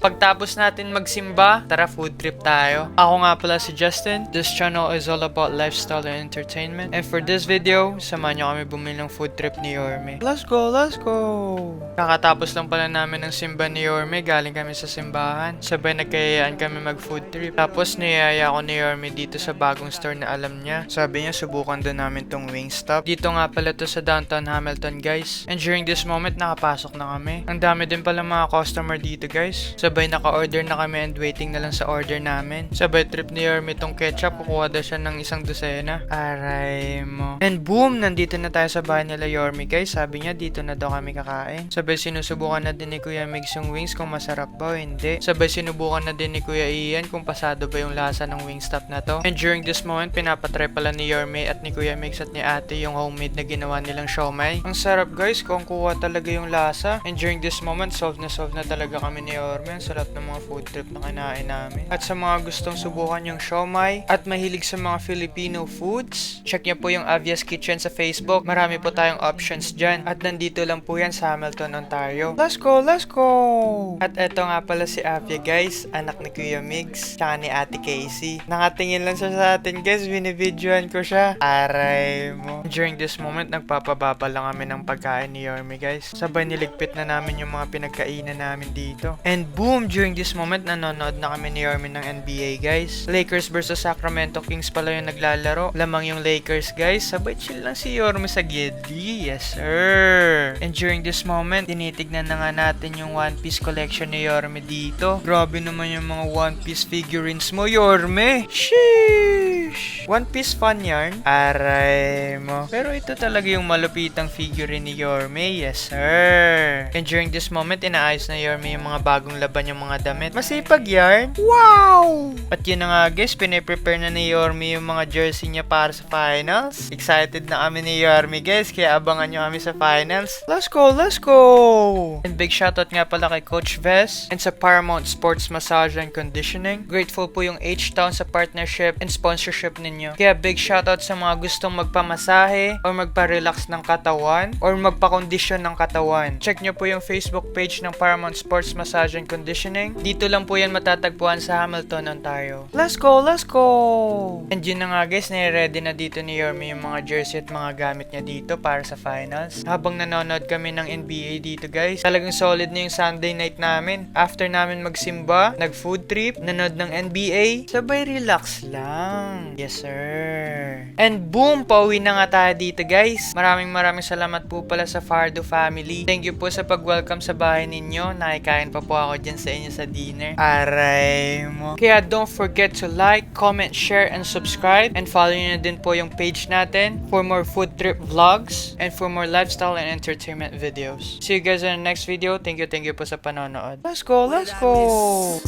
Pagtapos natin magsimba, tara food trip tayo. Ako nga pala si Justin. This channel is all about lifestyle and entertainment. And for this video, samahan nyo kami bumili ng food trip ni Yorme. Let's go, let's go! Kakatapos lang pala namin ng simba ni Yorme. Galing kami sa simbahan. Sabay nagkayayaan kami mag food trip. Tapos niyaya ako ni Yorme dito sa bagong store na alam niya. Sabi niya subukan doon namin tong Wingstop. Dito nga pala to sa downtown Hamilton, guys. And during this moment, nakapasok na kami. Ang dami din pala mga customer dito, guys. Sabay naka-order na kami and waiting na lang sa order namin. Sabay trip ni Yorme tong ketchup. Kukuha daw siya ng isang dosena. Aray mo. And boom! Nandito na tayo sa bahay nila Yorme, guys. Sabi niya dito na daw kami kakain. Sabay sinusubukan na din ni Kuya Migs yung wings kung masarap ba o hindi. Sabay sinubukan na din ni Kuya Ian kung pasado ba yung lasa ng Wingstop na to. And during this moment, pinapatry pala ni Yorme at ni Kuya Migs at ni ate yung homemade na ginawa nilang siomai. Ang sarap, guys, kung kuha talaga yung lasa. And during this moment, solve na talaga kami ni Yorme. Ang sarap ng mga food trip na kinain namin. At sa mga gustong subukan yung siomai at mahilig sa mga Filipino foods, check niyo po yung Avia's Kitchen sa Facebook. Marami po tayong options dyan. At nandito lang po yan sa Hamilton, Ontario. Let's go, let's go! At eto nga pala si Avia, guys. Anak ni Kuya Migs. Tsaka ni Ate Casey. Nakatingin lang siya sa atin, guys. Binibidyoan ko siya. Aray mo. During this moment, nagpapababa lang kami ng pagkain ni Yorme, guys. Sabay niligpit na namin yung mga pinagkainan namin dito. And boom! During this moment, nanonood na kami ni Yorme ng NBA, guys. Lakers versus Sacramento Kings pala yung naglalaro. Lamang yung Lakers, guys. Sabay chill lang si Yorme sa giddy. Yes, sir! And during this moment, tinitignan na nga natin yung One Piece collection ni Yorme dito. Grabe naman yung mga One Piece figurines mo, Yorme! Sheesh! One Piece fan yarn? Aray mo. Pero ito talaga yung malupitang figurine ni Yorme. Yes, sir! And during this moment, inaayos na Yorme yung mga bagong laban yung mga damit. Masipag yarn? Wow! At yun na nga, guys, piniprepare na ni Yorme yung mga jersey niya para sa finals. Excited na kami ni Yorme, guys, kaya abangan nyo kami sa finals. Let's go, let's go! And big shoutout nga pala kay Coach Vess and sa Paramount Sports Massage and Conditioning. Grateful po yung H-Town sa partnership and sponsorship ninyo. Kaya big shoutout sa mga gustong magpamasahe or magpa-relax ng katawan or magpa-condition ng katawan. Check nyo po yung Facebook page ng Paramount Sports Massage and Conditioning. Dito lang po yan matatagpuan sa Hamilton, Ontario. Let's go, let's go! And yun na nga, guys, nire-ready na dito ni Yorme yung mga jersey at mga gamit niya dito para sa finals. Habang nanonood kami ng NBA dito, guys, talagang solid na yung Sunday night namin. After namin magsimba, nag-food trip, nanood ng NBA, sabay relax lang. Yes, sir. And boom! Pauwi na nga tayo dito, guys. Maraming salamat po pala sa Fardo family. Thank you po sa pag-welcome sa bahay ninyo. Nakikain pa po ako dyan sa inyo sa dinner. Aray mo. Kaya don't forget to like, comment, share, and subscribe. And follow nyo na din po yung page natin for more food trip vlogs and for more lifestyle and entertainment videos. See you guys in the next video. Thank you po sa panonood. Let's go, let's go!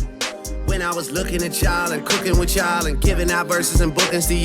When I was looking at y'all and cooking with y'all and giving out verses and bookings to y'all.